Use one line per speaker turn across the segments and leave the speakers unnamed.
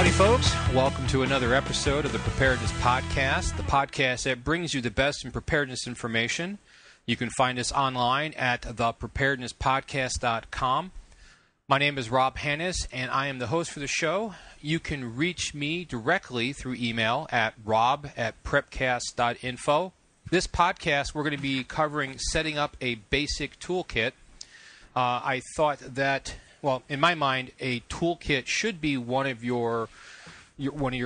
Howdy, folks. Welcome to another episode of the Preparedness Podcast, the podcast that brings you the best in preparedness information. You can find us online at thepreparednesspodcast.com. My name is Rob Hannes, and I am the host for the show. You can reach me directly through email at rob@prepcast.info. This podcast, we're going to be covering setting up a basic toolkit. I thought that, well, in my mind, a toolkit should be one of your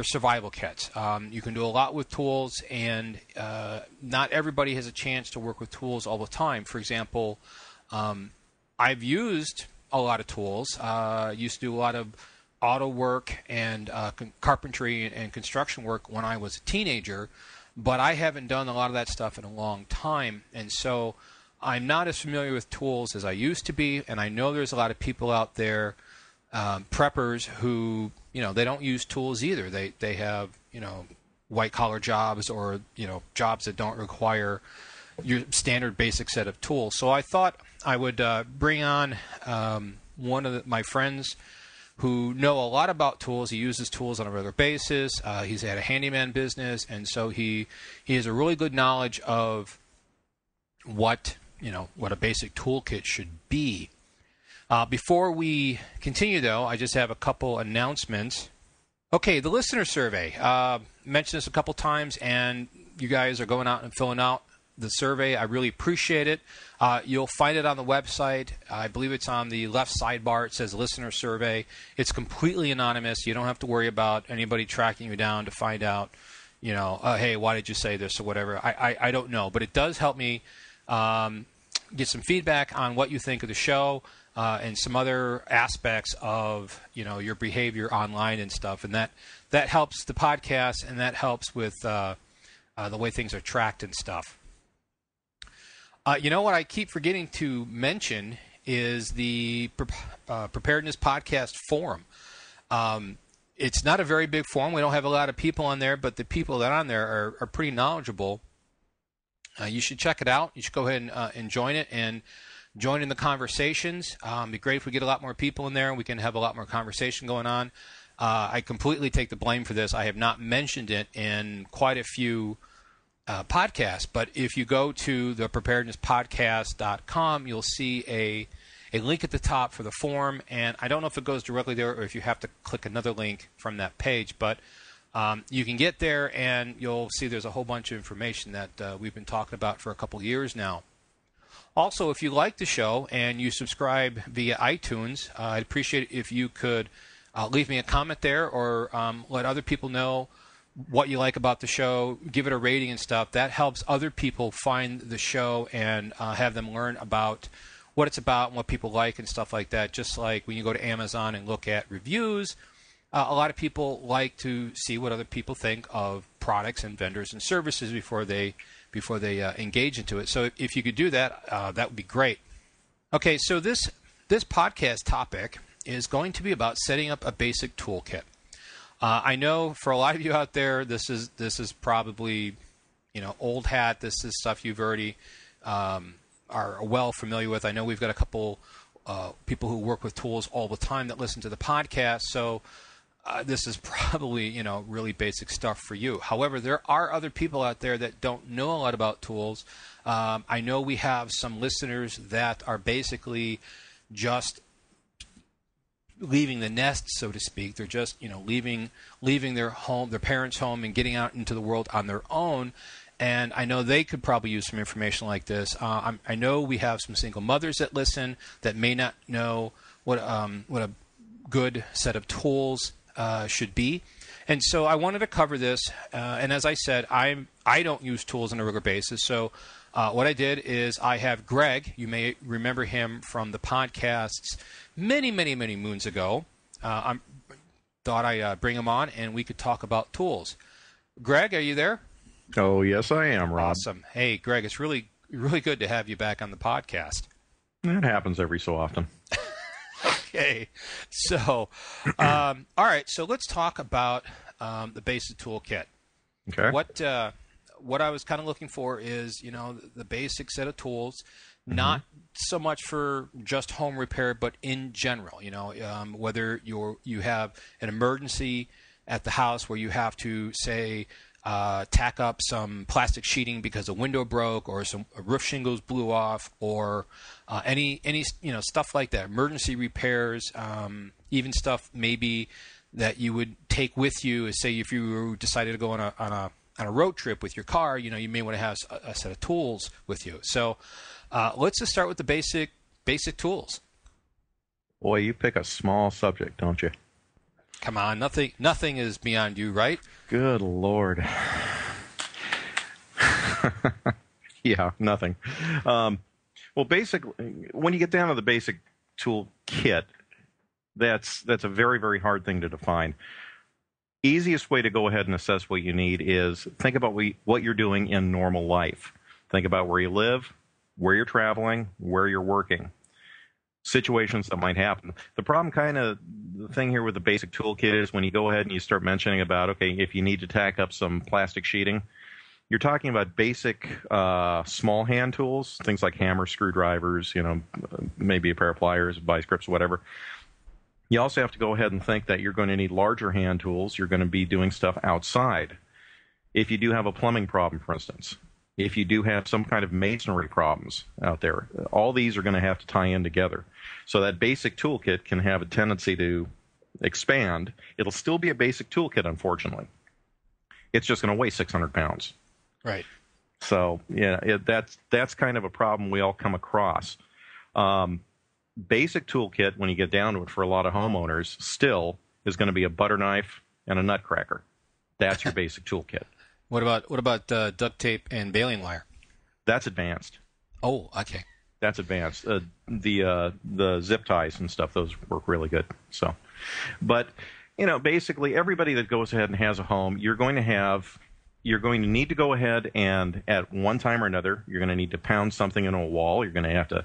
survival kits. You can do a lot with tools, and not everybody has a chance to work with tools all the time. For example, I've used a lot of tools. Used to do a lot of auto work and carpentry and construction work when I was a teenager, but I haven't done a lot of that stuff in a long time, and so I'm not as familiar with tools as I used to be, and I know there's a lot of people out there, preppers, who, they don't use tools either. They have, white-collar jobs or, jobs that don't require your standard basic set of tools. So I thought I would bring on one of my friends who know a lot about tools. He uses tools on a regular basis. He's had a handyman business, and so he has a really good knowledge of what a basic toolkit should be. Before we continue, though, I just have a couple announcements. Okay, the listener survey. Mentioned this a couple times, and you guys are going out and filling out the survey. I really appreciate it. You'll find it on the website. I believe it's on the left sidebar. It says listener survey. It's completely anonymous. You don't have to worry about anybody tracking you down to find out, hey, why did you say this or whatever. I don't know, but it does help me get some feedback on what you think of the show and some other aspects of your behavior online and stuff, and that helps the podcast, and that helps with the way things are tracked and stuff. What I keep forgetting to mention is the Preparedness Podcast forum. It's not a very big forum. We don't have a lot of people on there, but the people that are on there are pretty knowledgeable. You should check it out. You should go ahead and join it and join in the conversations. It'd be great if we get a lot more people in there and we can have a lot more conversation going on. I completely take the blame for this. I have not mentioned it in quite a few podcasts, but if you go to the preparednesspodcast.com, you'll see a link at the top for the forum, and I don't know if it goes directly there or if you have to click another link from that page, but you can get there and you'll see there's a whole bunch of information that we've been talking about for a couple years now. Also, if you like the show and you subscribe via iTunes, I'd appreciate it if you could leave me a comment there or let other people know what you like about the show, give it a rating and stuff. That helps other people find the show and have them learn about what it's about and what people like and stuff like that. Just like when you go to Amazon and look at reviews, a lot of people like to see what other people think of products and vendors and services before they engage into it. So if you could do that, that would be great. Okay, so this podcast topic is going to be about setting up a basic toolkit. I know for a lot of you out there, this is probably old hat. This is stuff you've already are well familiar with. I know we've got a couple people who work with tools all the time that listen to the podcast, so this is probably really basic stuff for you. However, there are other people out there that don't know a lot about tools. I know we have some listeners that are basically just leaving the nest, so to speak. They're just leaving their home, their parents' home, and getting out into the world on their own. And I know they could probably use some information like this. I know we have some single mothers that listen that may not know what a good set of tools should be. And so I wanted to cover this. And as I said, I don't use tools on a regular basis. So what I did is I have Greg. You may remember him from the podcasts many, many, many moons ago. I thought I'd bring him on and we could talk about tools. Greg, are you there?
Oh, yes, I am, Rob.
Awesome. Hey, Greg, it's really, really good to have you back on the podcast.
That happens every so often.
Okay. So, all right. So let's talk about the basic toolkit.
Okay.
What I was kind of looking for is, the basic set of tools, not so much for just home repair, but in general, whether you have an emergency at the house where you have to, say, tack up some plastic sheeting because a window broke or some roof shingles blew off, or any stuff like that, emergency repairs, even stuff maybe that you would take with you, say if you decided to go on a road trip with your car, you may want to have a set of tools with you. So let's just start with the basic tools.
Boy, you pick a small subject, don't you?
Come on, nothing is beyond you, right?
Good Lord. Yeah, nothing. Well, basically, when you get down to the basic tool kit, that's a very, very hard thing to define. Easiest way to go ahead and assess what you need is think about what you're doing in normal life. Think about where you live, where you're traveling, where you're working. Situations that might happen. The problem the thing here with the basic toolkit is when you go ahead and you start mentioning about, okay, if you need to tack up some plastic sheeting, you're talking about basic small hand tools, things like hammers, screwdrivers, maybe a pair of pliers, vice grips, whatever. You also have to go ahead and think that you're going to need larger hand tools. You're going to be doing stuff outside. If you do have a plumbing problem, for instance, if you do have some kind of masonry problems out there, all these are going to have to tie in together. So that basic toolkit can have a tendency to expand. It'll still be a basic toolkit, unfortunately. It's just going to weigh 600 pounds.
Right.
So, yeah, that's kind of a problem we all come across. Basic toolkit, when you get down to it, for a lot of homeowners, still is going to be a butter knife and a nutcracker. That's your basic toolkit.
What about duct tape and baling wire?
That's advanced.
Oh, okay.
That's advanced. The zip ties and stuff, those work really good. So, but basically everybody that goes ahead and has a home, you're going to need to go ahead and at one time or another, you're going to need to pound something into a wall. You're going to have to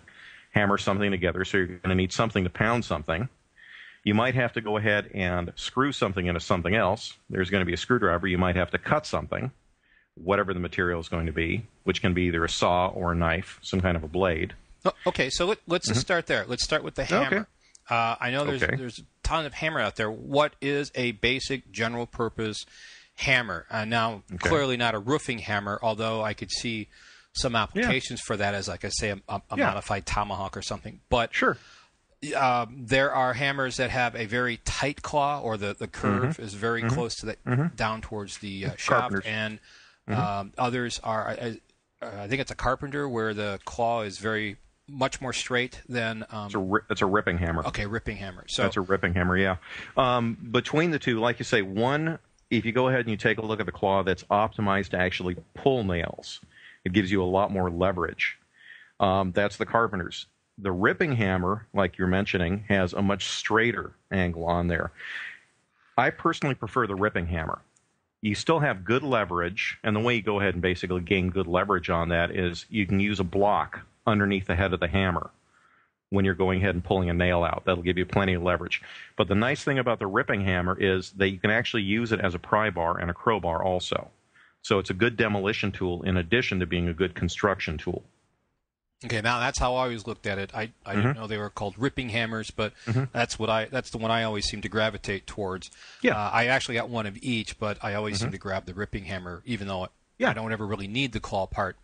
hammer something together. So you're going to need something to pound something. You might have to go ahead and screw something into something else. There's going to be a screwdriver. You might have to cut something, whatever the material is going to be, which can be either a saw or a knife, some kind of a blade.
Oh, okay, so let's just start there. Let's start with the hammer. Okay. I know there's a ton of hammer out there. What is a basic general purpose hammer? Now, clearly not a roofing hammer, although I could see some applications for that as, like I say, a modified tomahawk or something. But
sure.
There are hammers that have a very tight claw, or the curve is very close to that, down towards the shaft, and others are, I think it's a carpenter, where the claw is very much more straight than.
It's a ripping hammer.
Okay, ripping hammer. So
that's a ripping hammer, yeah. Between the two, like you say, one, if you go ahead and you take a look at the claw, that's optimized to actually pull nails. It gives you a lot more leverage. That's the carpenter's. The ripping hammer, like you're mentioning, has a much straighter angle on there. I personally prefer the ripping hammer. You still have good leverage, and the way you go ahead and basically gain good leverage on that is you can use a block underneath the head of the hammer when you're going ahead and pulling a nail out. That'll give you plenty of leverage. But the nice thing about the ripping hammer is that you can actually use it as a pry bar and a crowbar also. So it's a good demolition tool in addition to being a good construction tool.
Okay, now that's how I always looked at it. I didn't know they were called ripping hammers, but that's the one I always seem to gravitate towards. Yeah. I actually got one of each, but I always seem to grab the ripping hammer, even though I don't ever really need the claw part.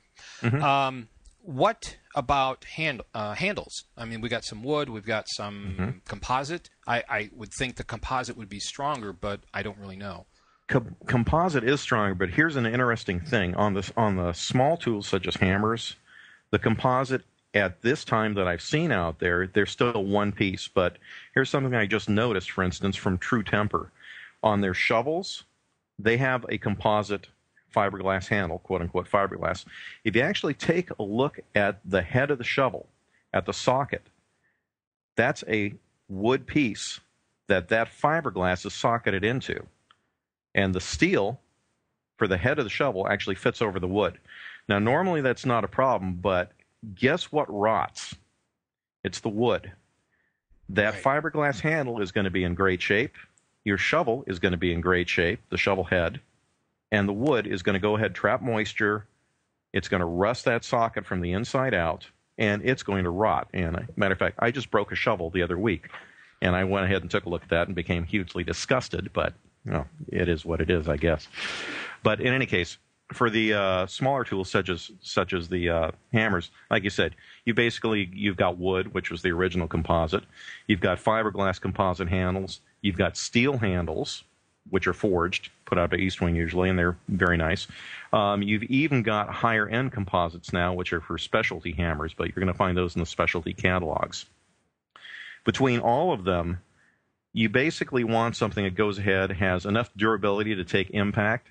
What about handles? I mean, we got some wood, we've got some composite. I would think the composite would be stronger, but I don't really know.
Composite is stronger, but here's an interesting thing on the small tools such as hammers. The composite at this time that I've seen out there, they're still one piece. But here's something I just noticed, for instance, from True Temper. On their shovels, they have a composite fiberglass handle, quote-unquote fiberglass. If you actually take a look at the head of the shovel, at the socket, that's a wood piece that fiberglass is socketed into. And the steel for the head of the shovel actually fits over the wood. Now, normally that's not a problem, but guess what rots? It's the wood. That fiberglass handle is going to be in great shape. Your shovel is going to be in great shape, the shovel head. And the wood is going to go ahead, trap moisture. It's going to rust that socket from the inside out, and it's going to rot. And matter of fact, I just broke a shovel the other week, and I went ahead and took a look at that and became hugely disgusted, but it is what it is, I guess. But in any case, for the smaller tools such as the hammers, like you said, you've got wood, which was the original composite. You've got fiberglass composite handles. You've got steel handles, which are forged, put out by East Wing usually, and they're very nice. You've even got higher end composites now, which are for specialty hammers, but you're going to find those in the specialty catalogs. Between all of them, you basically want something that goes ahead, has enough durability to take impact,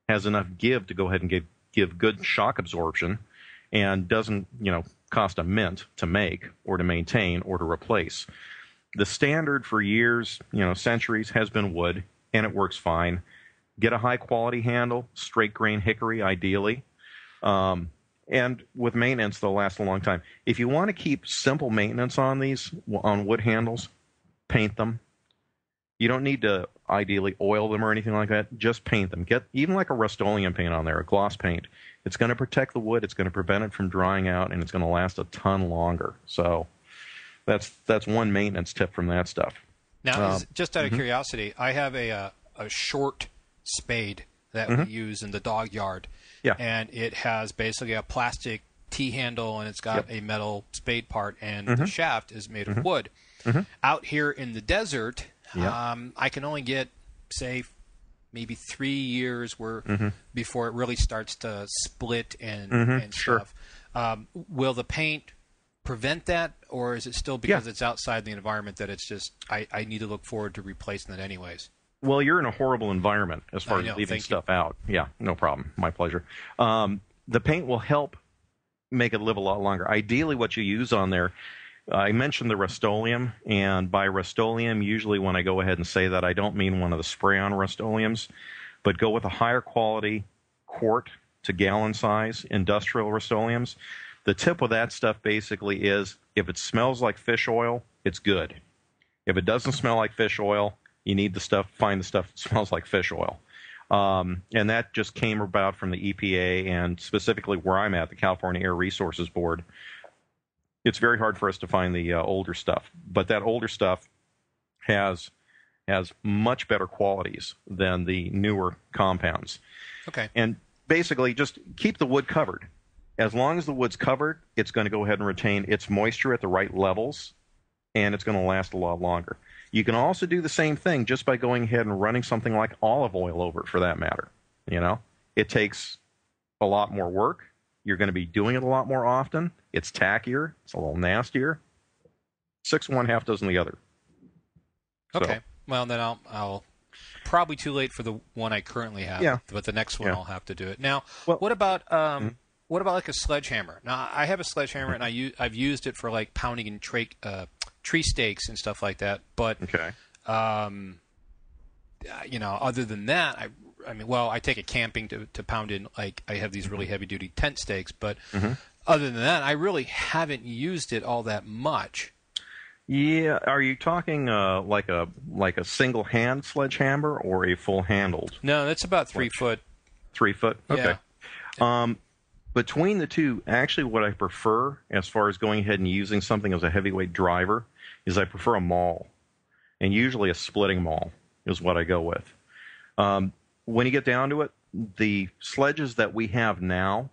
has enough give to go ahead and give good shock absorption, and doesn't, cost a mint to make or to maintain or to replace. The standard for years, centuries, has been wood, and it works fine. Get a high quality handle, straight grain hickory ideally. And with maintenance, they'll last a long time. If you want to keep simple maintenance on wood handles, paint them. You don't need to ideally oil them or anything like that. Just paint them. Get even like a Rust-Oleum paint on there, a gloss paint. It's going to protect the wood. It's going to prevent it from drying out, and it's going to last a ton longer. So that's one maintenance tip from that stuff.
Now, just out of curiosity, I have a short spade that we use in the dog yard.
Yeah.
And it has basically a plastic T-handle, and it's got a metal spade part, and the shaft is made of wood. Out here in the desert, I can only get, say, maybe 3 years before it really starts to split and stuff. Will the paint prevent that, or is it still because it's outside the environment that it's just I need to look forward to replacing it anyways?
Well, you're in a horrible environment as far as leaving stuff out. Yeah, no problem. My pleasure. The paint will help make it live a lot longer. Ideally, what you use on there, I mentioned the Rust-Oleum, and by Rust-Oleum, usually when I go ahead and say that, I don't mean one of the spray-on Rust-Oleums, but go with a higher quality quart to gallon size industrial Rust-Oleums. The tip with that stuff basically is if it smells like fish oil, it's good. If it doesn't smell like fish oil, you need find the stuff that smells like fish oil. And that just came about from the EPA, and specifically where I'm at, the California Air Resources Board. It's very hard for us to find the older stuff, but that older stuff has much better qualities than the newer compounds.
Okay.
And basically, just keep the wood covered. As long as the wood's covered, it's going to go ahead and retain its moisture at the right levels, and it's going to last a lot longer. You can also do the same thing just by going ahead and running something like olive oil over it, for that matter. It takes a lot more work. You're going to be doing it a lot more often. It's tackier. It's a little nastier. 6 of one, half dozen the other.
Okay. So, well, then I'll probably too late for the one I currently have. But the next one I'll have to do it. Now, what about like a sledgehammer? Now, I have a sledgehammer, and I've used it for like pounding in tree stakes and stuff like that. But other than that, I take it camping to pound in. Like I have these really heavy duty tent stakes, but other than that, I really haven't used it all that much.
Yeah, are you talking like a single hand sledgehammer or a full handled?
No, that's about 3 foot.
3 foot. Okay.
Yeah.
Between the two, actually, what I prefer as far as going ahead and using something as a heavyweight driver is I prefer a maul, and usually a splitting maul is what I go with. When you get down to it, the sledges that we have now,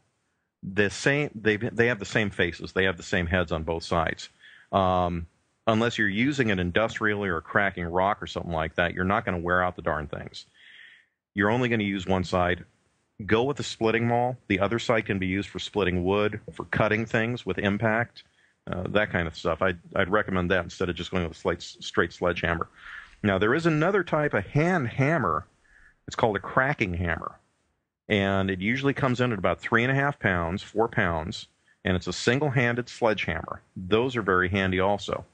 they have the same faces. They have the same heads on both sides. Unless you're using it industrially or cracking rock or something like that, you're not going to wear out the darn things. You're only going to use one side. Go with the splitting maul. The other side can be used for splitting wood, for cutting things with impact, that kind of stuff. I'd recommend that instead of just going with a straight sledgehammer. Now, there is another type of hand hammer. It's called a cracking hammer. And it usually comes in at about 3.5 pounds, 4 pounds, and it's a single-handed sledgehammer. Those are very handy also.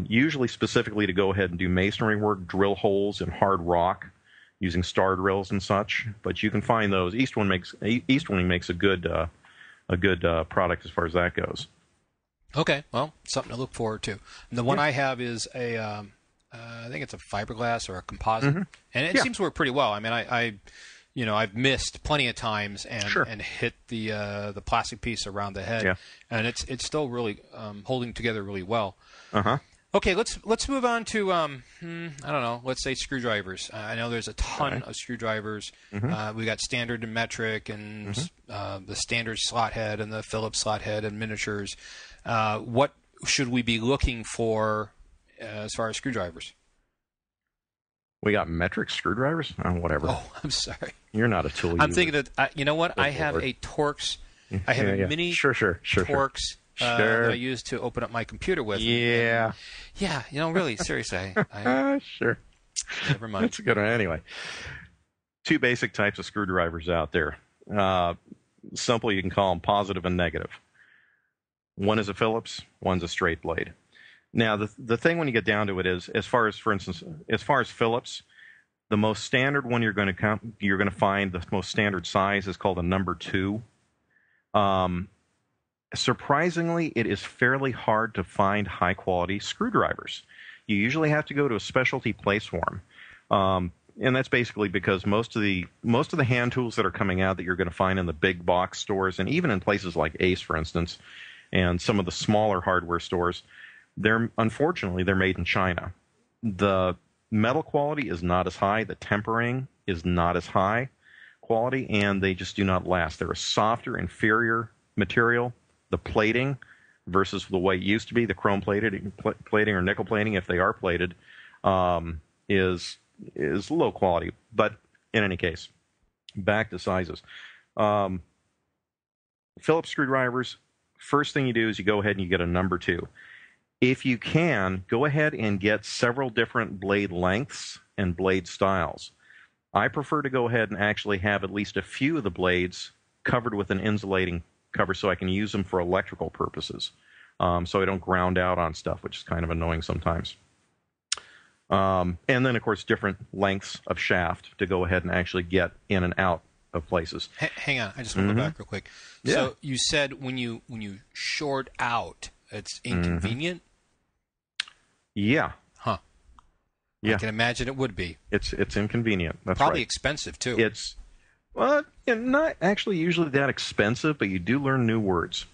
Usually specifically to go ahead and do masonry work, drill holes in hard rock, using star drills and such, but you can find those. East Wing makes a good product as far as that goes.
Okay, well, something to look forward to. And the one I have is I think it's a fiberglass or a composite, and it seems to work pretty well. I mean, I've missed plenty of times and hit the plastic piece around the head, and it's still really holding together really well. Okay, let's move on to I don't know. Let's say screwdrivers. I know there's a ton of screwdrivers. We got standard and metric, and the standard slot head, and the Phillips slot head, and miniatures. What should we be looking for as far as screwdrivers?
We got metric screwdrivers? Oh, whatever.
Oh, I'm sorry.
You're not a tool user.
I'm thinking that you know what? I have a Torx. I have a mini Torx. That I use to open up my computer with.
Yeah.
Yeah, really, seriously.
Sure.
Never mind.
That's a good one. Anyway, two basic types of screwdrivers out there. Simply, you can call them positive and negative. One is a Phillips, one's a straight blade. Now, the thing when you get down to it is, for instance, as far as Phillips, the most standard one you're going to find, the most standard size is called a number 2. Surprisingly, it is fairly hard to find high-quality screwdrivers. You usually have to go to a specialty place for them. And that's basically because most of the hand tools that are coming out that you're going to find in the big box stores, and even in places like Ace, for instance, and some of the smaller hardware stores, unfortunately they're made in China. The metal quality is not as high, the tempering is not as high quality, and they just do not last. They're a softer, inferior material. The plating versus the way it used to be, the chrome plating or nickel plating, if they are plated, is low quality. But in any case, back to sizes. Phillips screwdrivers, first thing you do is you go ahead and you get a number 2. If you can, go ahead and get several different blade lengths and blade styles. I prefer to go ahead and actually have at least a few of the blades covered with an insulating cover so I can use them for electrical purposes, so I don't ground out on stuff, which is kind of annoying sometimes. And then, of course, different lengths of shaft to go ahead and actually get in and out of places.
Hang on, I just want to go back real quick.
Yeah.
So you said when you short out, it's inconvenient?
Yeah.
Huh.
Yeah.
I can imagine it would be.
It's inconvenient. That's
probably
right.
Expensive too.
Well, not actually usually that expensive, but you do learn new words.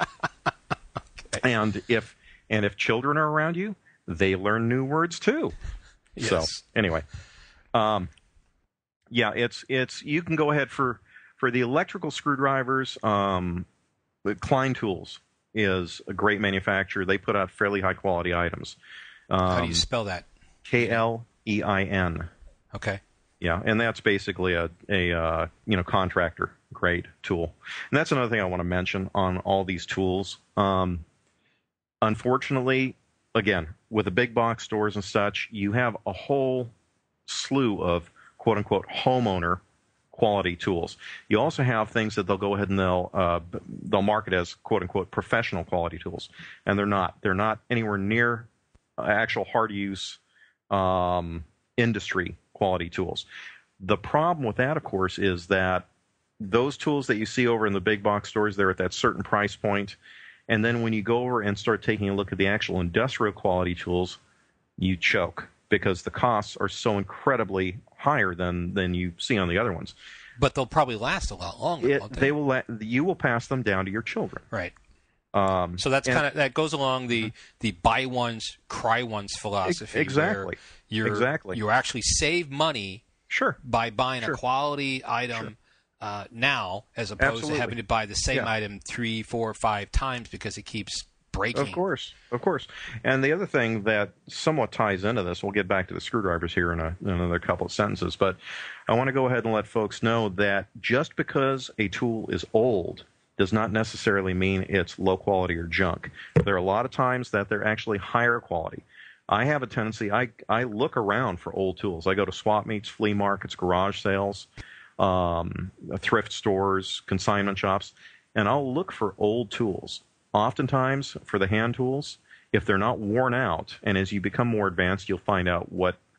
Okay. And if children are around you, they learn new words too.
Yes.
So anyway, yeah, it's you can go ahead for the electrical screwdrivers. The Klein Tools is a great manufacturer. They put out fairly high quality items.
How do you spell that?
Klein.
Okay.
Yeah, and that's basically a contractor grade tool. And that's another thing I want to mention on all these tools. Unfortunately, again, with the big box stores and such, you have a whole slew of quote unquote homeowner quality tools. You also have things that they'll go ahead and they'll market as quote unquote professional quality tools, and they're not. They're not anywhere near actual hard use industry quality tools. The problem with that, of course, is that those tools that you see over in the big box stores, they're at that certain price point. And then when you go over and start taking a look at the actual industrial quality tools, you choke because the costs are so incredibly higher than you see on the other ones.
But they'll probably last a lot longer.
You will pass them down to your children.
Right. So that's that goes along the buy once, cry once philosophy.
Exactly.
You actually save money by buying a quality item now, as opposed to having to buy the same item 3, 4, 5 times because it keeps breaking.
Of course. And the other thing that somewhat ties into this, we'll get back to the screwdrivers here in another couple of sentences, but I want to go ahead and let folks know that just because a tool is old does not necessarily mean it's low quality or junk. There are a lot of times that they're actually higher quality. I have a tendency, I look around for old tools. I go to swap meets, flea markets, garage sales, thrift stores, consignment shops, and I'll look for old tools. Oftentimes, for the hand tools, if they're not worn out, and as you become more advanced, you'll find out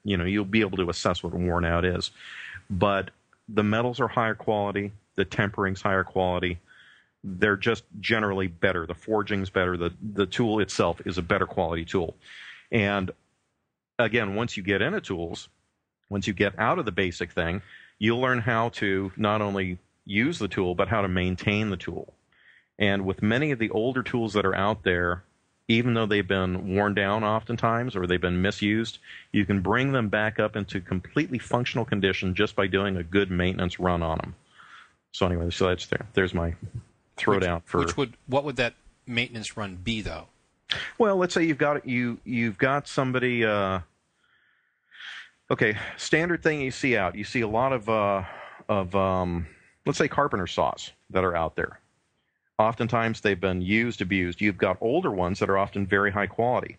you'll be able to assess what worn out is. But the metals are higher quality, the tempering's higher quality, they're just generally better. The forging's better. The tool itself is a better quality tool. And again, once you get into tools, once you get out of the basic thing, you'll learn how to not only use the tool, but how to maintain the tool. And with many of the older tools that are out there, even though they've been worn down oftentimes or they've been misused, you can bring them back up into completely functional condition just by doing a good maintenance run on them. So anyway, so that's there. There's my throwdown for.
What would that maintenance run be, though?
Well, let's say you've got somebody. Okay, standard thing you see out. You see a lot of let's say carpenter saws that are out there. Oftentimes they've been used, abused. You've got older ones that are often very high quality.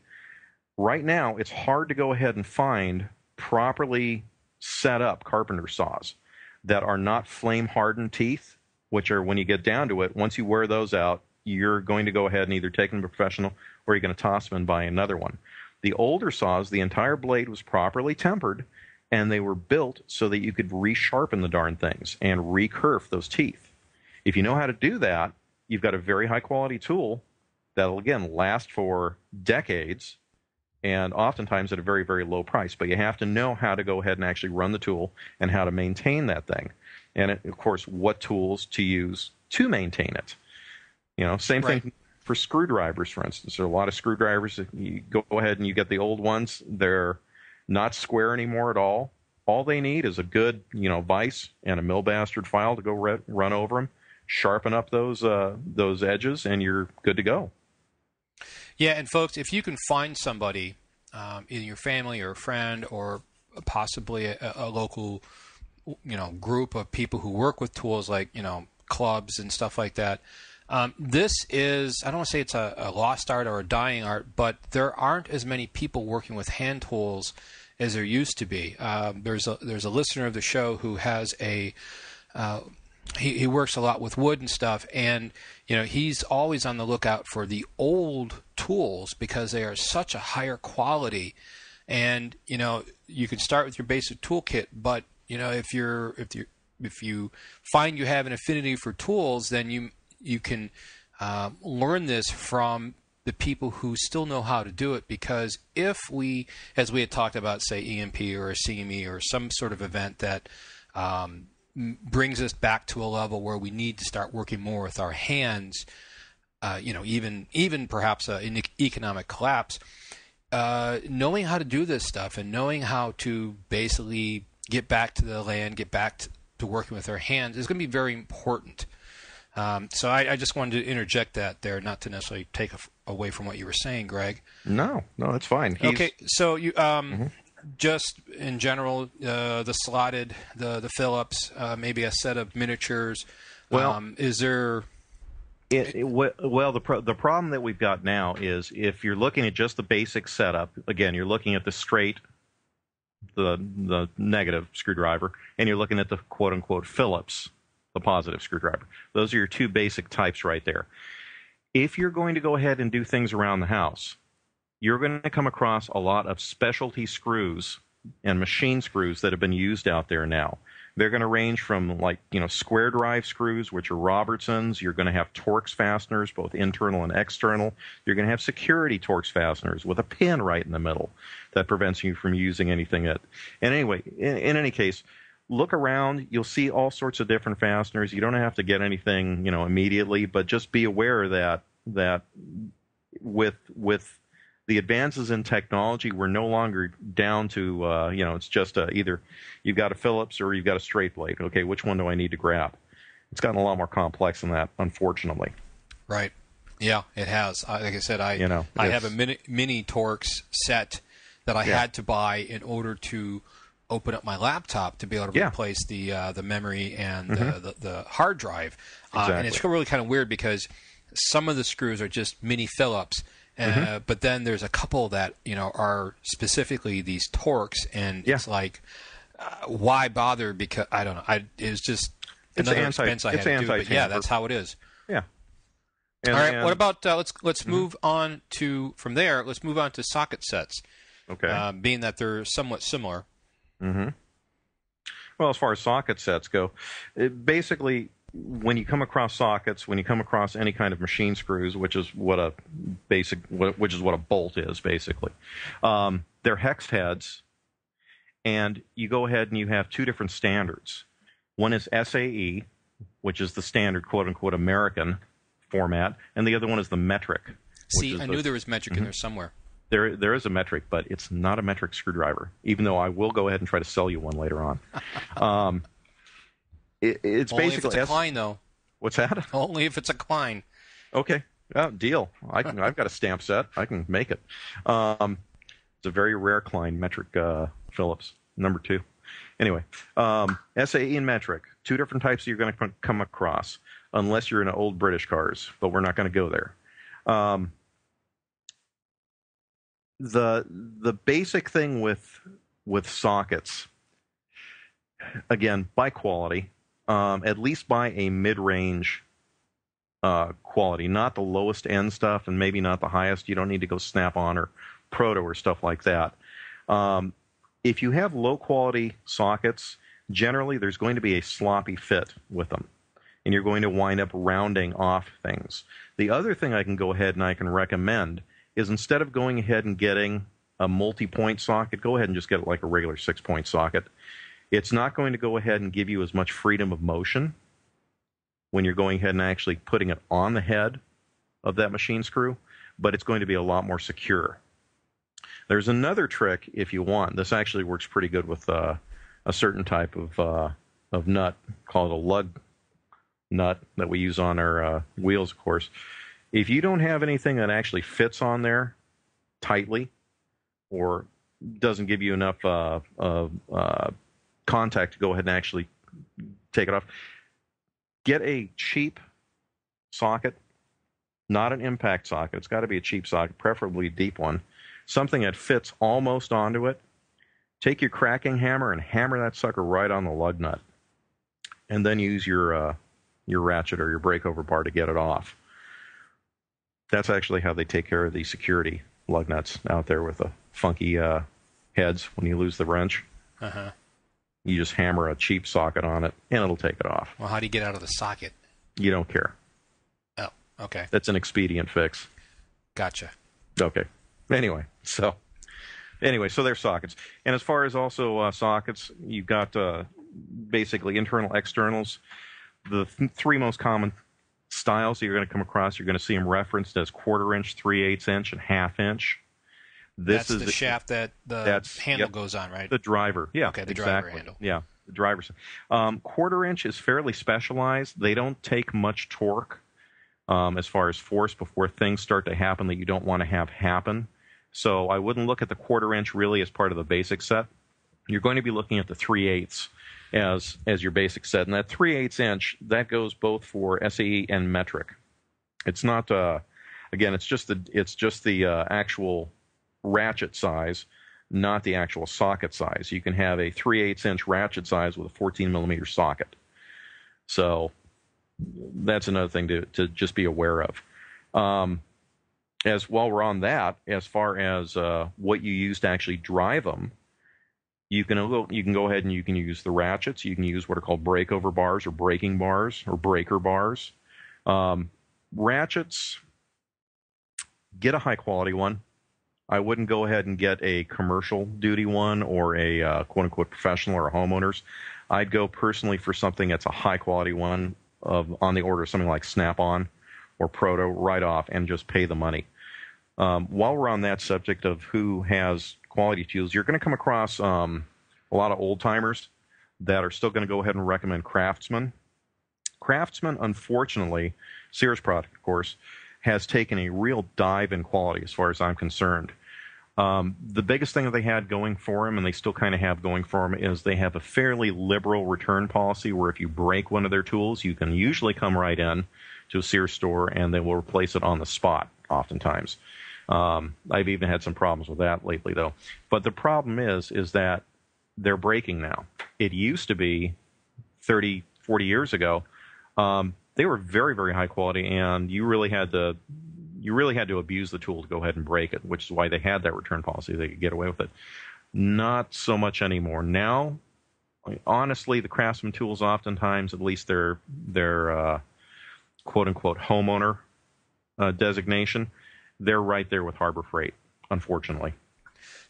Right now, it's hard to go ahead and find properly set up carpenter saws that are not flame hardened teeth, which are, when you get down to it, once you wear those out, you're going to go ahead and either take them to a professional or you're going to toss them and buy another one. The older saws, the entire blade was properly tempered, and they were built so that you could resharpen the darn things and recurve those teeth. If you know how to do that, you've got a very high-quality tool that'll, again, last for decades and oftentimes at a very, very low price. But you have to know how to go ahead and actually run the tool and how to maintain that thing. And, of course, what tools to use to maintain it. Same thing for screwdrivers, for instance. There are a lot of screwdrivers. You go ahead and you get the old ones. They're not square anymore at all. All they need is a good, vise and a mill bastard file to go run over them. Sharpen up those edges, and you're good to go.
Yeah, and folks, if you can find somebody in your family or a friend or possibly a local, group of people who work with tools like, clubs and stuff like that, this is, I don't want to say it's a lost art or a dying art, but there aren't as many people working with hand tools as there used to be. There's a listener of the show who has he works a lot with wood and stuff, and he's always on the lookout for the old tools because they are such a higher quality. And you can start with your basic toolkit, but if you find you have an affinity for tools, then you can learn this from the people who still know how to do it. Because if we, as we had talked about, say EMP or a CME or some sort of event that brings us back to a level where we need to start working more with our hands, even perhaps an economic collapse, knowing how to do this stuff and knowing how to basically get back to the land, get back to working with our hands is going to be very important. So I just wanted to interject that there, not to necessarily take away from what you were saying, Greg.
No, that's fine.
Okay, so you just in general, the slotted, the Phillips, maybe a set of miniatures.
Well,
is there?
The problem that we've got now is if you're looking at just the basic setup, again, you're looking at the straight, the negative screwdriver, and you're looking at the quote-unquote Phillips, the positive screwdriver. Those are your two basic types right there. If you're going to go ahead and do things around the house, you're going to come across a lot of specialty screws and machine screws that have been used out there now. They're going to range from square drive screws, which are Robertsons. You're going to have Torx fasteners, both internal and external. You're going to have security Torx fasteners with a pin right in the middle that prevents you from using anything that. And anyway, in any case, look around. You'll see all sorts of different fasteners. You don't have to get anything, immediately, but just be aware that with the advances in technology, we're no longer down to, it's just either you've got a Phillips or you've got a straight blade. Okay, which one do I need to grab? It's gotten a lot more complex than that, unfortunately.
Right. Yeah, it has. Like I said, I have a mini Torx set that I had to buy in order to open up my laptop to be able to replace the memory and the hard drive.
Exactly.
And it's really kind of weird because some of the screws are just mini Phillips. But then there's a couple that are specifically these Torx, and it's like, why bother? Because I don't know. It was just another expense I had to do. But yeah, that's how it is.
Yeah.
All right. What about let's move on to from there. Let's move on to socket sets.
Okay.
Being that they're somewhat similar.
Mm-hmm. Well, as far as socket sets go, basically, when you come across sockets, when you come across any kind of machine screws, which is what a bolt is, basically, they're hex heads, and you go ahead and you have two different standards. One is SAE, which is the standard quote unquote American format, and the other one is the metric.
See, I knew there was metric in there somewhere.
There is a metric, but it's not a metric screwdriver, even though I will go ahead and try to sell you one later on. It's
only
basically...
if it's a Klein, though.
What's that?
Only if it's a Klein.
Okay. Deal. I've got a stamp set. I can make it. It's a very rare Klein metric Phillips, number 2. Anyway, SAE and metric, 2 different types that you're going to come across, unless you're in old British cars, but we're not going to go there. The basic thing with sockets, again, buy quality, at least buy a mid-range quality, not the lowest end stuff, and maybe not the highest. You don't need to go Snap-on or Proto or stuff like that. If you have low quality sockets, generally there's going to be a sloppy fit with them, and you're going to wind up rounding off things. The other thing I can go ahead and I can recommend is, instead of going ahead and getting a multi-point socket, go ahead and just get it like a regular 6-point socket. It's not going to go ahead and give you as much freedom of motion when you're going ahead and actually putting it on the head of that machine screw, but it's going to be a lot more secure. There's another trick if you want. This actually works pretty good with a certain type of nut called a lug nut that we use on our wheels, of course. If you don't have anything that actually fits on there tightly, or doesn't give you enough contact to go ahead and actually take it off, get a cheap socket, not an impact socket. It's got to be a cheap socket, preferably a deep one, something that fits almost onto it. Take your cracking hammer and hammer that sucker right on the lug nut, and then use your ratchet or your breakover bar to get it off. That's actually how they take care of the security lug nuts out there with the funky heads when you lose the wrench.
Uh-huh.
You just hammer a cheap socket on it, and it'll take it off.
Well, how do you get out of the socket?
You don't care.
Oh, okay.
That's an expedient fix.
Gotcha.
Okay. Anyway, so there's sockets. And as far as also sockets, you've got basically internal, externals. The 3 most common styles that you're going to come across, you're going to see them referenced as 1/4 inch, 3/8 inch, and 1/2 inch.
That's the shaft that the handle goes on, right?
The driver, yeah.
Okay, the
exactly.
driver handle.
Yeah, the driver's. 1/4 inch is fairly specialized. They don't take much torque as far as force before things start to happen that you don't want to have happen. So I wouldn't look at the 1/4 inch really as part of the basic set. You're going to be looking at the 3/8 as your basic set, and that 3/8 inch, that goes both for SAE and metric. It's not again, it's just the actual ratchet size, not the actual socket size. You can have a 3/8 inch ratchet size with a 14 millimeter socket. So that's another thing to just be aware of. As while we're on that, as far as what you use to actually drive them, you can go ahead and you can use the ratchets. You can use what are called breakover bars or braking bars or breaker bars. Ratchets, get a high quality one. I wouldn't go ahead and get a commercial duty one or a quote-unquote professional or a homeowner's. I'd go personally for something that's a high-quality one on the order of something like Snap-on or Proto right off, and just pay the money. While we're on that subject of who has quality tools, you're going to come across a lot of old-timers that are still going to go ahead and recommend Craftsman. Craftsman, unfortunately, Sears product, of course, has taken a real dive in quality as far as I'm concerned. The biggest thing that they had going for them, and they still kind of have going for them, is they have a fairly liberal return policy where if you break one of their tools, you can usually come right in to a Sears store and they will replace it on the spot oftentimes. I've even had some problems with that lately, though. But the problem is that they're breaking now. It used to be 30, 40 years ago. They were very, very high quality, and you really had to abuse the tool to go ahead and break it, which is why they had that return policy. They could get away with it. Not so much anymore. Now, honestly, the Craftsman tools oftentimes, at least their quote-unquote homeowner designation, they're right there with Harbor Freight, unfortunately.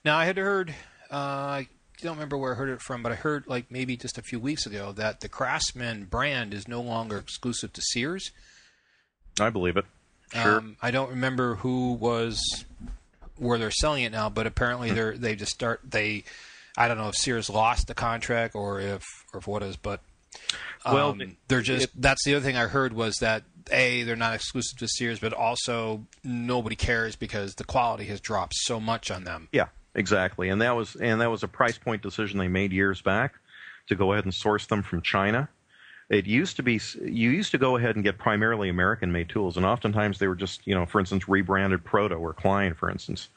Now, I had heard, I don't remember where I heard it from, but I heard like maybe just a few weeks ago that the Craftsman brand is no longer exclusive to Sears.
I believe it. Sure.
I don't remember where they're selling it now, but apparently I don't know if Sears lost the contract or if what is, but that's the other thing I heard was that they're not exclusive to Sears, but also nobody cares because the quality has dropped so much on them.
Yeah, exactly. And that was a price point decision they made years back to go ahead and source them from China. It used to be you used to go ahead and get primarily American-made tools, and oftentimes they were just, for instance, rebranded Proto or Klein, for instance,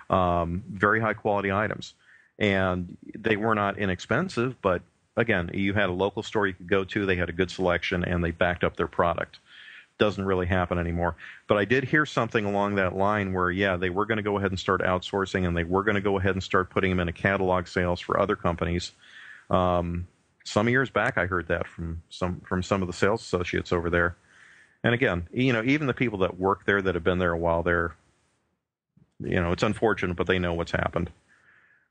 very high-quality items. And they were not inexpensive, but again, you had a local store you could go to, they had a good selection, and they backed up their product. Doesn't really happen anymore. But I did hear something along that line where, they were going to go ahead and start outsourcing, and they were going to go ahead and start putting them into catalog sales for other companies. Some years back, I heard that from some of the sales associates over there. And again, even the people that work there that have been there a while, it's unfortunate, but they know what's happened.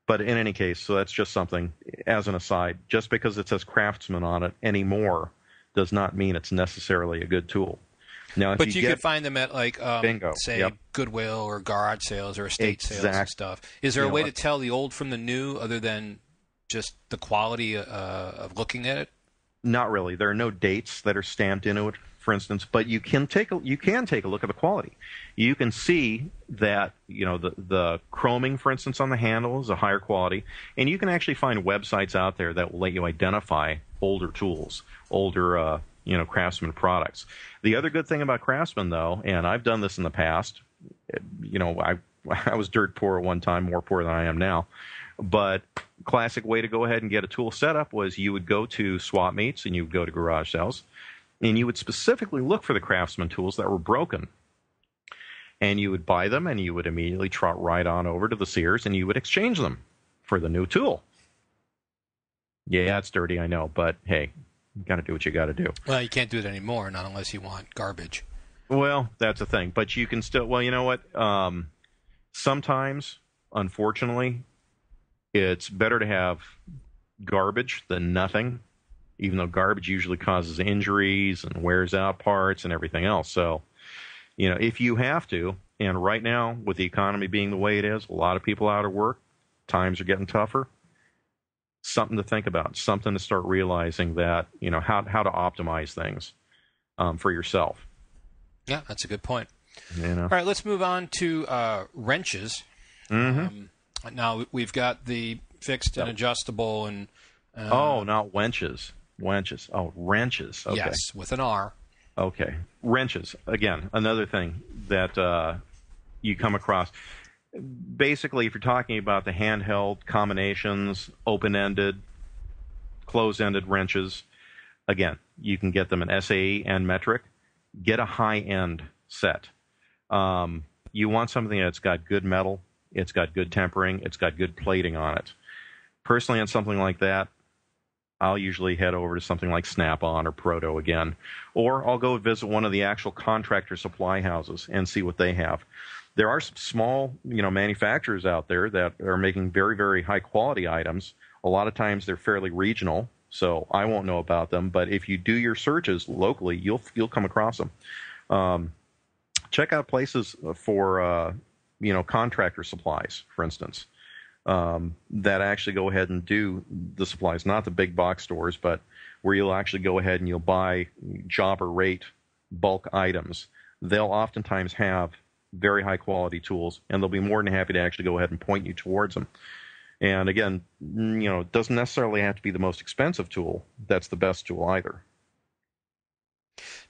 But in any case, so that's just something as an aside. Just because it says Craftsman on it anymore does not mean it's necessarily a good tool. Now,
but you could find them at
bingo,
Goodwill or garage sales or estate sales and stuff. Is there a way to tell the old from the new other than just the quality of looking at it?
Not really. There are no dates that are stamped into it, for instance, but you can take a look at the quality. You can see that the chroming, for instance, on the handle is a higher quality, and you can actually find websites out there that will let you identify older tools, older Craftsman products. The other good thing about Craftsman, though, and I've done this in the past, I was dirt poor at one time, more poor than I am now, but classic way to go ahead and get a tool set up was you would go to swap meets and you would go to garage sales, and you would specifically look for the Craftsman tools that were broken. And you would buy them, and you would immediately trot right on over to the Sears, and you would exchange them for the new tool. Yeah, it's dirty, I know, but hey, you got to do what you got to do.
Well, you can't do it anymore, not unless you want garbage.
Well, that's the thing. But you can still, well, you know what? Sometimes, unfortunately, it's better to have garbage than nothing, even though garbage usually causes injuries and wears out parts and everything else. So, if you have to, and right now, with the economy being the way it is, a lot of people out of work, times are getting tougher, something to think about, something to start realizing that, how to optimize things for yourself.
Yeah, that's a good point.
All
right, let's move on to wrenches.
Mm-hmm.
Now, we've got the fixed and adjustable and...
not wenches. Wenches. Oh, wrenches. Okay.
Yes, with an R.
Okay. Wrenches. Again, another thing that you come across. Basically, if you're talking about the handheld combinations, open-ended, closed-ended wrenches, again, you can get them in SAE and metric. Get a high-end set. You want something that's got good metal, it's got good tempering, it's got good plating on it. Personally, on something like that, I'll usually head over to something like Snap-on or Proto again, or I'll go visit one of the actual contractor supply houses and see what they have. There are some small, manufacturers out there that are making very, very high-quality items. A lot of times they're fairly regional, so I won't know about them. But if you do your searches locally, you'll come across them. Check out places for contractor supplies, for instance, that actually go ahead and do the supplies, not the big box stores, but where you'll actually go ahead and you'll buy jobber rate bulk items. They'll oftentimes have very high quality tools, and they'll be more than happy to actually go ahead and point you towards them. And again, it doesn't necessarily have to be the most expensive tool. That's the best tool either.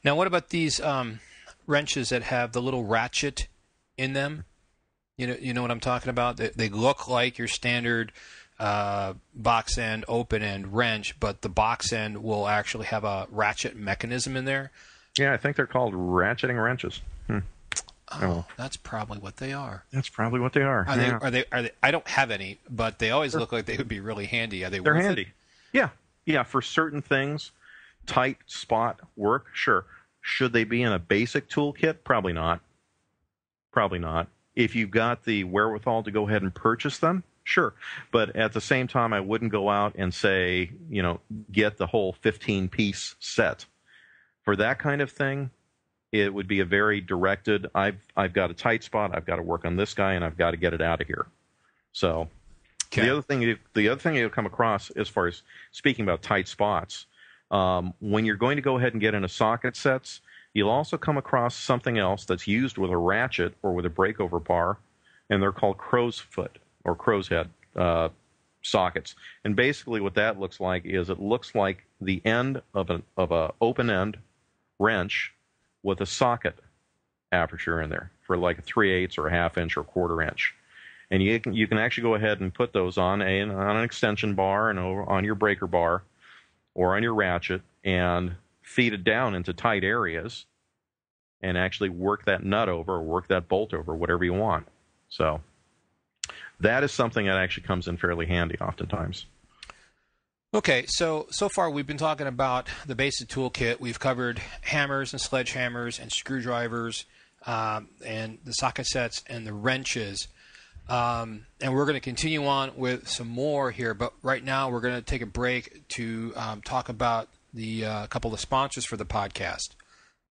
Now, what about these wrenches that have the little ratchet in them? You know what I'm talking about? They look like your standard box end, open end wrench, but the box end will actually have a ratchet mechanism in there.
Yeah, I think they're called ratcheting wrenches.
Oh, that's probably what they are.
That's probably what they are.
Are they? I don't have any, but they always look like they would be really handy. Are they?
They're
worth
handy.
It?
Yeah. For certain things, tight spot work. Sure. Should they be in a basic toolkit? Probably not. If you've got the wherewithal to go ahead and purchase them, sure. But at the same time, I wouldn't go out and say, get the whole 15-piece set. For that kind of thing, it would be a very directed, I've got a tight spot, I've got to work on this guy, and I've got to get it out of here. So
Okay.
the other thing you'll come across, as far as speaking about tight spots, when you're going to go ahead and get into socket sets, you'll also come across something else that's used with a ratchet or with a breakover bar, and they're called crow's foot or crow's head sockets. And basically what that looks like is it looks like the end of a open end wrench with a socket aperture in there for like a 3/8 or a 1/2 inch or a 1/4 inch. And you can actually go ahead and put those on an extension bar and on your breaker bar or on your ratchet and feed it down into tight areas and actually work that nut over or work that bolt over, whatever you want. So that is something that actually comes in fairly handy oftentimes.
Okay, so far we've been talking about the basic toolkit. We've covered hammers and sledgehammers and screwdrivers and the socket sets and the wrenches. And we're going to continue on with some more here, but right now we're going to take a break to talk about the couple of sponsors for the podcast.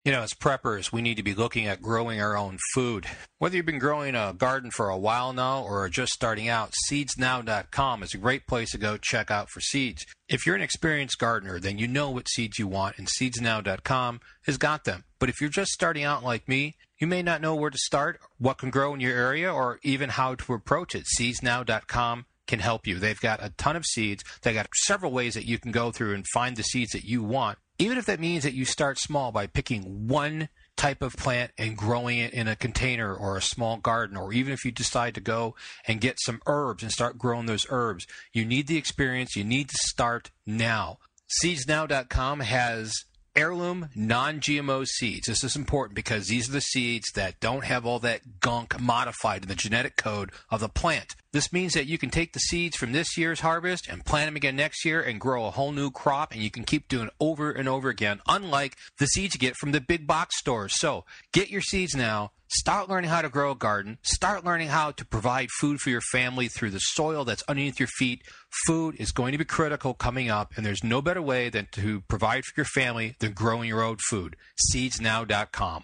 You know, as preppers, we need to be looking at growing our own food. Whether you've been growing a garden for a while now or are just starting out, seedsnow.com is a great place to go check out for seeds. If you're an experienced gardener, then you know what seeds you want, and seedsnow.com has got them. But if you're just starting out like me, you may not know where to start, what can grow in your area, or even how to approach it. Seedsnow.com can help you. They've got a ton of seeds. They've got several ways that you can go through and find the seeds that you want. Even if that means that you start small by picking one type of plant and growing it in a container or a small garden, or even if you decide to go and get some herbs and start growing those herbs, you need the experience. You need to start now. Seedsnow.com has heirloom non-GMO seeds. This is important because these are the seeds that don't have all that gunk modified in the genetic code of the plant. This means that you can take the seeds from this year's harvest and plant them again next year and grow a whole new crop, and you can keep doing it over and over again, unlike the seeds you get from the big box stores. So get your seeds now. Start learning how to grow a garden. Start learning how to provide food for your family through the soil that's underneath your feet. Food is going to be critical coming up, and there's no better way than to provide for your family than growing your own food. Seedsnow.com.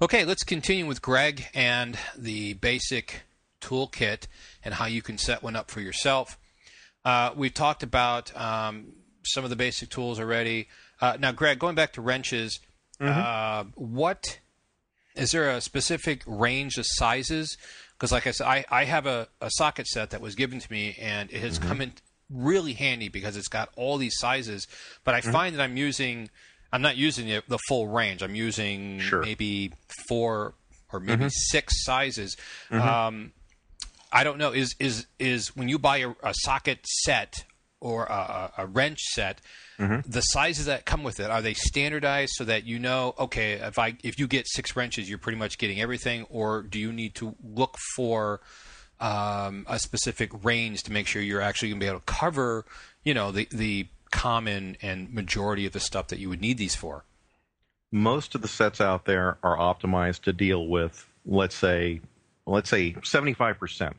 Okay, let's continue with Greg and the basic toolkit and how you can set one up for yourself. We've talked about some of the basic tools already. Now, Greg, going back to wrenches, what is there a specific range of sizes? Because like I said, I have a socket set that was given to me, and it has come in really handy because it's got all these sizes. But I find that I'm not using the full range. I'm using maybe 4 or maybe 6 sizes. I don't know. Is when you buy a socket set or a wrench set, the sizes that come with it, are they standardized so that you know, okay, if you get 6 wrenches, you're pretty much getting everything, or do you need to look for a specific range to make sure you're actually going to be able to cover, you know, the common and majority of the stuff that you would need these for?
Most of the sets out there are optimized to deal with, let's say 75%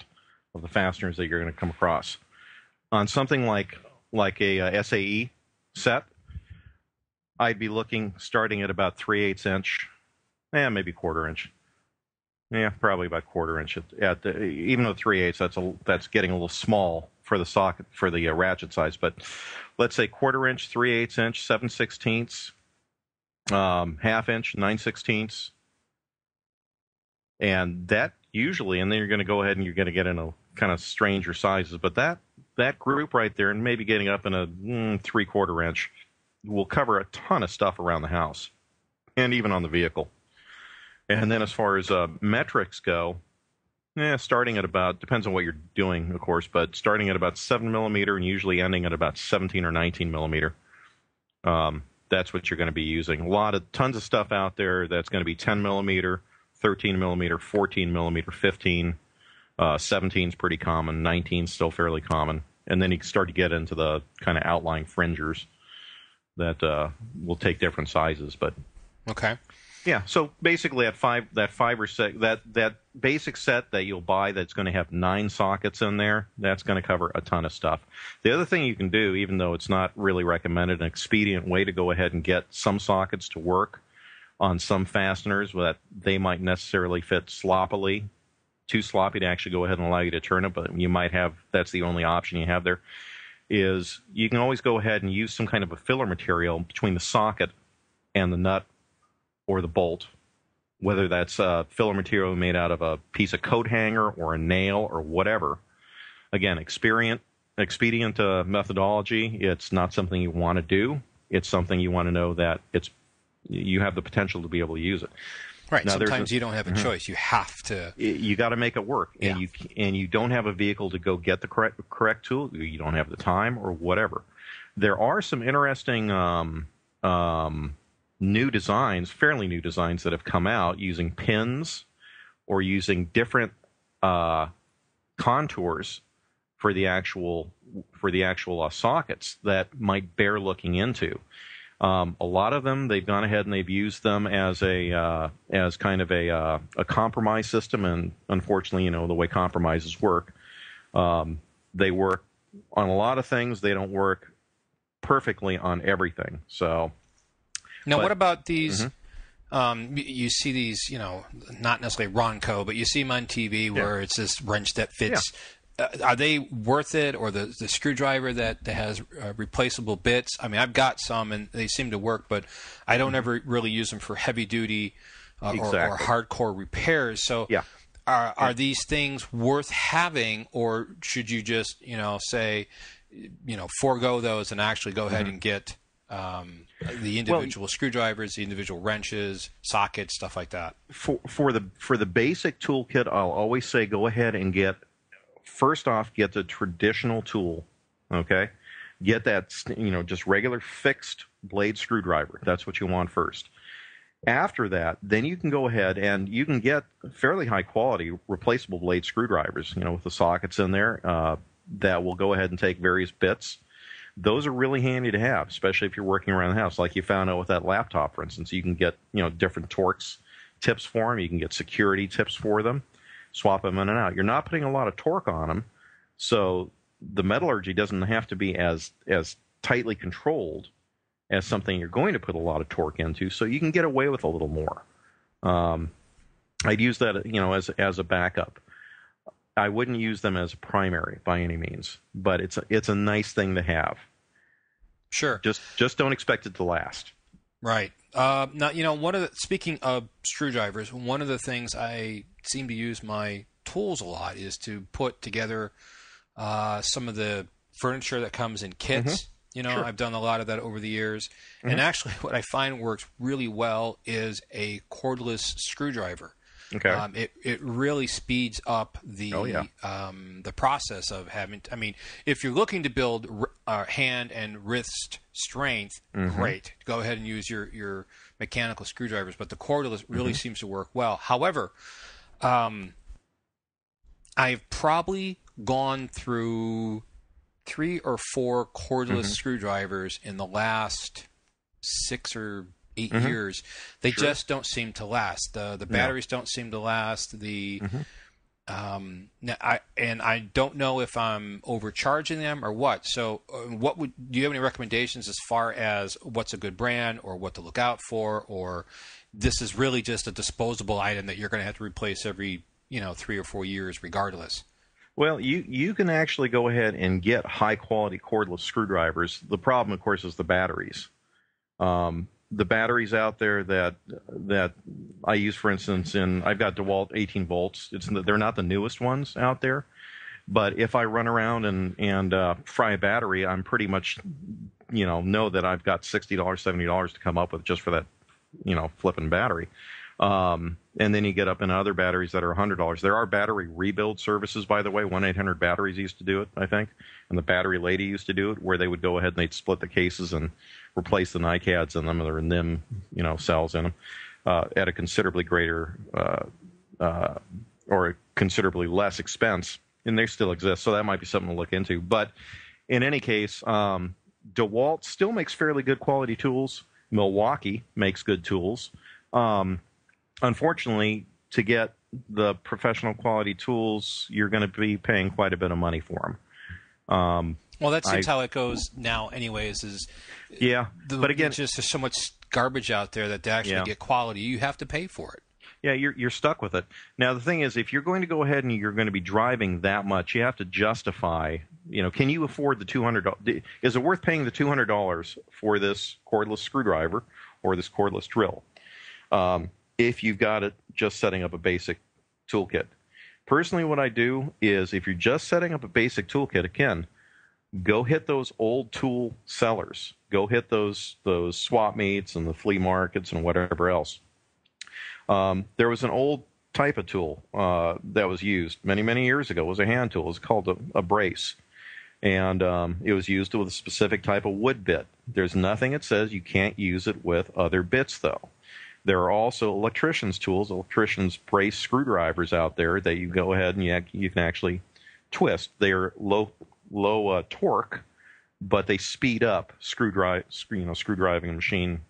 of the fasteners that you're going to come across. On something like a SAE set, I'd be looking starting at about 3/8 inch, maybe 1/4 inch. Yeah, probably about 1/4 inch. Even though 3/8, that's getting a little small for the socket for the ratchet size. But let's say 1/4 inch, 3/8 inch, 7/16, 1/2 inch, 9/16, and that usually, and then you're going to go ahead and you're going to get into kind of stranger sizes. But that group right there, and maybe getting up in a 3/4 inch, will cover a ton of stuff around the house and even on the vehicle. And then as far as metrics go, starting at about, depends on what you're doing, of course, but starting at about 7 millimeter and usually ending at about 17 or 19 millimeter. That's what you're going to be using. Tons of stuff out there that's going to be 10 millimeter, 13 millimeter, 14 millimeter, 15. 17 is pretty common. 19 is still fairly common. And then you start to get into the kind of outlying fringers that will take different sizes. But
okay.
Yeah, so basically that basic set that you'll buy that's going to have 9 sockets in there, that's going to cover a ton of stuff. The other thing you can do, even though it's not really recommended, an expedient way to go ahead and get some sockets to work on some fasteners that they might necessarily fit sloppily, too sloppy to actually go ahead and allow you to turn it, but you might have, that's the only option you have there, is you can always go ahead and use some kind of a filler material between the socket and the nut or the bolt, whether that's a filler material made out of a piece of coat hanger or a nail or whatever. Again, expedient methodology. It's not something you want to do. It's something you want to know that you have the potential to be able to use it.
Right. Now, sometimes you don't have a choice. You have to.
You got to make it work, and you don't have a vehicle to go get the correct tool. You don't have the time or whatever. There are some interesting new designs, fairly new designs that have come out using pins or using different contours for the actual sockets that might bear looking into. A lot of them, they've gone ahead and they've used them as kind of a compromise system, and unfortunately, the way compromises work, they work on a lot of things. They don't work perfectly on everything. So,
now what about these? You see these, not necessarily Ronco, but you see them on TV where it's this wrench that fits. Yeah. Are they worth it, or the screwdriver that has replaceable bits? I mean, I've got some, and they seem to work, but I don't ever really use them for heavy-duty or hardcore repairs. So are these things worth having, or should you just, say, forego those and actually go ahead and get the individual screwdrivers, the individual wrenches, sockets, stuff like that?
For the basic toolkit, I'll always say go ahead and get the traditional tool, okay? Get that, just regular fixed blade screwdriver. That's what you want first. After that, then you can go ahead and you can get fairly high quality replaceable blade screwdrivers, with the sockets in there that will go ahead and take various bits. Those are really handy to have, especially if you're working around the house, like you found out with that laptop, for instance. You can get, different Torx tips for them. You can get security tips for them. Swap them in and out. You're not putting a lot of torque on them, so the metallurgy doesn't have to be as tightly controlled as something you're going to put a lot of torque into, so you can get away with a little more. I'd use that, as a backup. I wouldn't use them as a primary by any means, but it's a nice thing to have.
Sure.
Just don't expect it to last.
Right. Now, speaking of screwdrivers, one of the things I seem to use my tools a lot is to put together some of the furniture that comes in kits. Sure. I've done a lot of that over the years. And actually what I find works really well is a cordless screwdriver. Okay. It really speeds up the process of having. If you're looking to build hand and wrist strength, great. Go ahead and use your mechanical screwdrivers, but the cordless really seems to work well. However, I've probably gone through 3 or 4 cordless screwdrivers in the last 6 or 8 years. They just don't seem to last. The batteries don't seem to last. I don't know if I'm overcharging them or what. So, do you have any recommendations as far as what's a good brand or what to look out for, or this is really just a disposable item that you're going to have to replace every 3 or 4 years, regardless?
Well, you can actually go ahead and get high quality cordless screwdrivers. The problem, of course, is the batteries. The batteries out there that I use, for instance, I've got DeWalt 18 volts. They're not the newest ones out there, but if I run around and fry a battery, I'm pretty much know that I've got $60, $70 to come up with just for that flipping battery. And then you get up in other batteries that are $100. There are battery rebuild services, by the way. 1-800-Batteries used to do it, I think, and the Battery Lady used to do it, where they would go ahead and they'd split the cases and replace the NiCads in them or NIM, cells in them at a considerably greater or considerably less expense, and they still exist. So that might be something to look into. But in any case, DeWalt still makes fairly good quality tools. Milwaukee makes good tools. Unfortunately, to get the professional quality tools, you're going to be paying quite a bit of money for them.
Well, that seems how it goes now anyways.
But again,
just there's so much garbage out there that to actually get quality, you have to pay for it.
Yeah, you're stuck with it. Now, the thing is, if you're going to go ahead and you're going to be driving that much, you have to justify, can you afford the $200? Is it worth paying the $200 for this cordless screwdriver or this cordless drill? If you've got it just setting up a basic toolkit. Personally, what I do is if you're just setting up a basic toolkit, again, go hit those old tool sellers. Go hit those swap meets and the flea markets and whatever else. There was an old type of tool that was used many, many years ago. It was a hand tool. It was called a brace. And it was used with a specific type of wood bit. There's nothing that says you can't use it with other bits, though. There are also electricians' tools, electricians' brace screwdrivers out there that you go ahead and you can actually twist. They're low torque, but they speed up screwdriving machine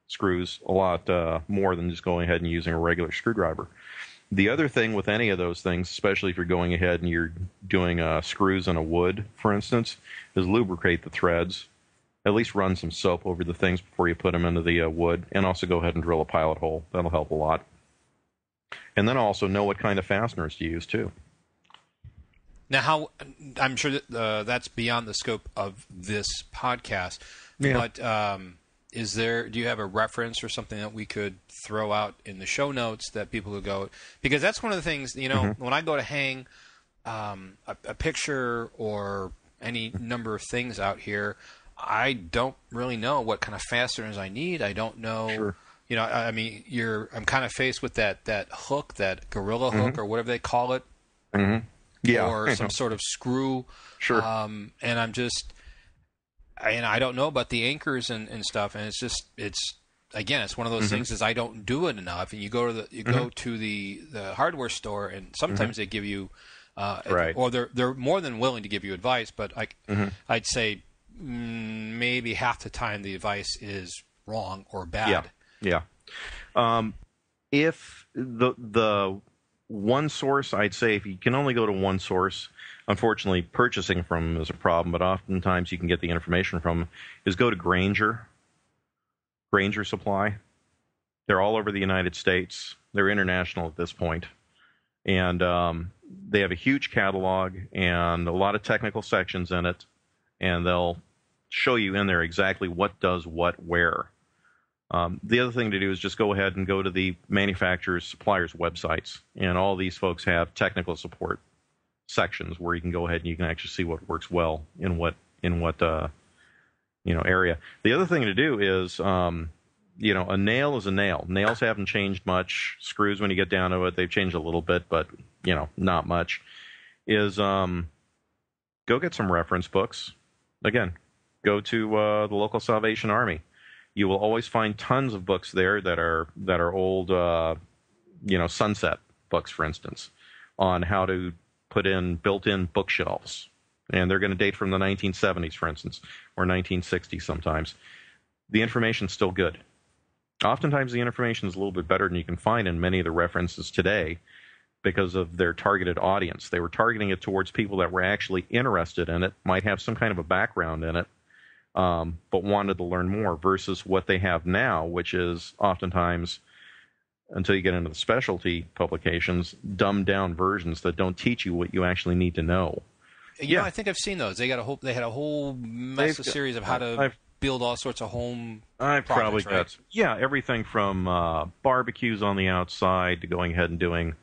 screws a lot more than just going ahead and using a regular screwdriver. The other thing with any of those things, especially if you're going ahead and you're doing screws in a wood, for instance, is lubricate the threads. At least run some soap over the things before you put them into the wood, and also go ahead and drill a pilot hole. That'll help a lot. And then also know what kind of fasteners to use, too.
Now, I'm sure that that's beyond the scope of this podcast, but do you have a reference or something that we could throw out in the show notes that people could go? Because that's one of the things, when I go to hang a picture or any number of things out here, I don't really know what kind of fasteners I need. I don't know. Sure. I mean, I'm kind of faced with that hook, that gorilla hook or whatever they call it.
Mm-hmm. Yeah.
Or some sort of screw.
Sure.
And I'm just, I don't know about the anchors and stuff. And it's one of those things is I don't do it enough. And you go to the hardware store, and sometimes they give you, or they're more than willing to give you advice. But I'd say maybe half the time the advice is wrong or bad.
Yeah. If the one source, I'd say if you can only go to one source, unfortunately purchasing from them is a problem, but oftentimes you can get the information from them, is go to Grainger Supply. They're all over the United States. They're international at this point. And they have a huge catalog and a lot of technical sections in it, and they'll show you in there exactly what does what where. The other thing to do is just go ahead and go to the manufacturers, suppliers' websites, and all these folks have technical support sections where you can go ahead and you can actually see what works well in what area. The other thing to do is, a nail is a nail. Nails haven't changed much. Screws, when you get down to it, they've changed a little bit, but not much. Is go get some reference books. Again, go to the local Salvation Army. You will always find tons of books there that are old, Sunset books, for instance, on how to put in built-in bookshelves. And they're going to date from the 1970s, for instance, or 1960s sometimes. The information's still good. Oftentimes the information is a little bit better than you can find in many of the references today because of their targeted audience. They were targeting it towards people that were actually interested in it, might have some kind of a background in it, but wanted to learn more, versus what they have now, which is oftentimes, until you get into the specialty publications, dumbed down versions that don't teach you what you actually need to know.
I think I've seen those. They had a whole massive series of how to build all sorts of home projects,
probably
right?
Everything from barbecues on the outside to going ahead and doing,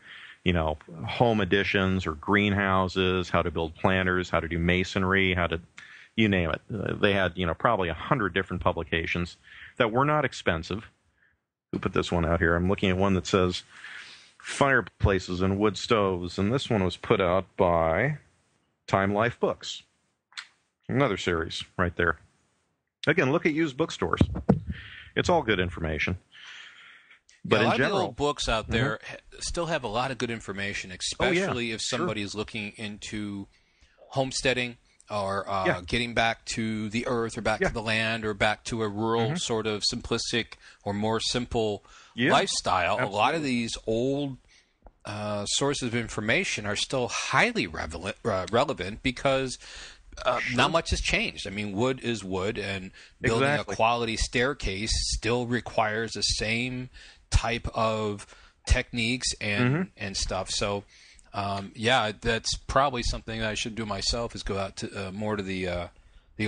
home additions or greenhouses, how to build planters, how to do masonry, how to, you name it. They had, probably 100 different publications that were not expensive. Who put this one out here? I'm looking at one that says fireplaces and wood stoves, and this one was put out by Time Life Books. Another series right there. Again, look at used bookstores. It's all good information. But
a lot
in general,
of the old books out there still have a lot of good information, especially if somebody is looking into homesteading or getting back to the earth or back to the land or back to a rural sort of simplistic or more simple lifestyle. Absolutely. A lot of these old sources of information are still highly relevant because not much has changed. I mean, wood is wood, and building a quality staircase still requires the same type of techniques and stuff. So, that's probably something that I should do myself, is go out to more to the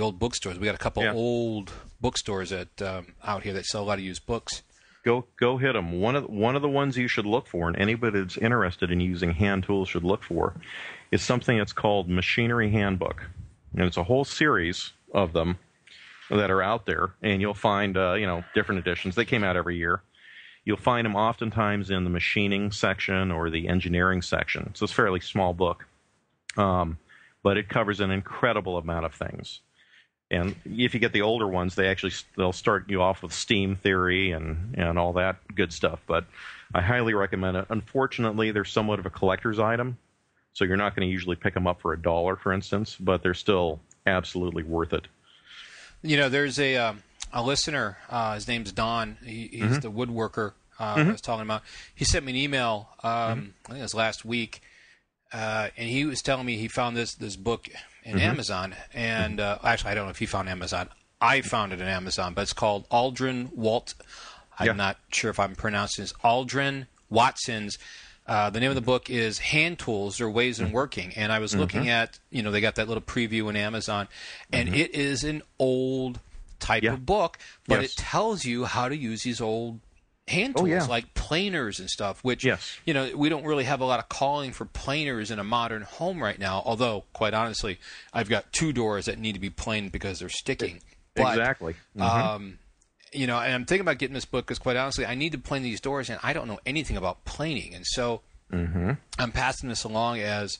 old bookstores. We got a couple old bookstores out here that sell a lot of used books.
Go hit them. One of the ones you should look for, and anybody that's interested in using hand tools should look for, is something that's called Machinery Handbook. And it's a whole series of them that are out there, and you'll find different editions. They came out every year. You'll find them oftentimes in the machining section or the engineering section. So it's a fairly small book, but it covers an incredible amount of things. And if you get the older ones, they'll start you off with steam theory and all that good stuff. But I highly recommend it. Unfortunately, they're somewhat of a collector's item, so you're not going to usually pick them up for $1, for instance. But they're still absolutely worth it.
There's a listener. His name's Don. He's the woodworker I was talking about. He sent me an email. I think it was last week, and he was telling me he found this book in Amazon, and actually I don't know if he found Amazon. I found it in Amazon, but it's called Aldrin Walt. I'm not sure if I'm pronouncing this. Aldrin Watson's. The name of the book is Hand Tools or Ways in Working, and I was looking at, they got that little preview in Amazon, and it is an old type of book, but it tells you how to use these old hand tools like planers and stuff, which, we don't really have a lot of calling for planers in a modern home right now, although, quite honestly, I've got 2 doors that need to be planed because they're sticking.
Exactly.
And I'm thinking about getting this book because, quite honestly, I need to plane these doors, and I don't know anything about planing. And so I'm passing this along as,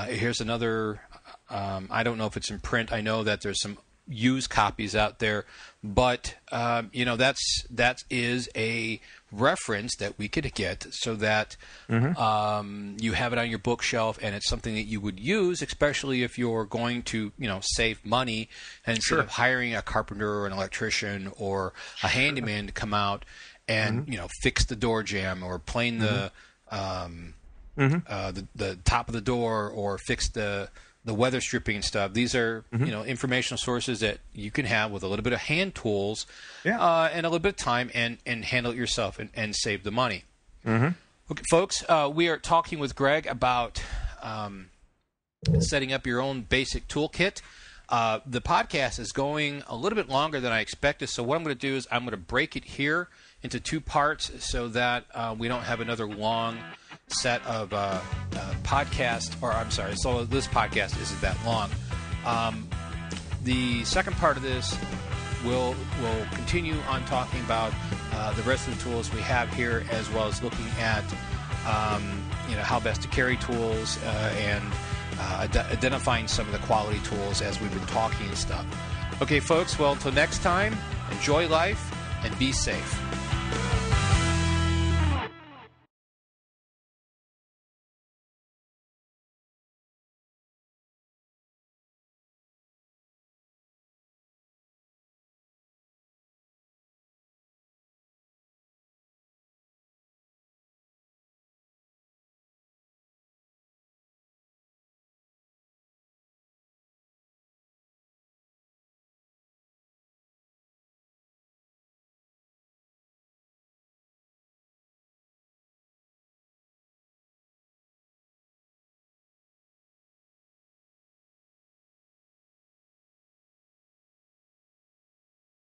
here's another, I don't know if it's in print. I know that there's some used copies out there, but that is a reference that we could get so that you have it on your bookshelf, and it's something that you would use, especially if you're going to save money, and instead of hiring a carpenter or an electrician or a handyman to come out and fix the door jamb or plane the top of the door or fix the weather stripping and stuff. These are informational sources that you can have with a little bit of hand tools and a little bit of time and handle it yourself and save the money. Okay, folks, we are talking with Greg about setting up your own basic toolkit. The podcast is going a little bit longer than I expected, so what I'm going to do is I'm going to break it here into 2 parts so that we don't have another long set of podcasts, or I'm sorry, so this podcast isn't that long. The second part of this will continue on talking about the rest of the tools we have here, as well as looking at how best to carry tools and identifying some of the quality tools as we've been talking and stuff. Okay, folks, well, until next time, enjoy life and be safe.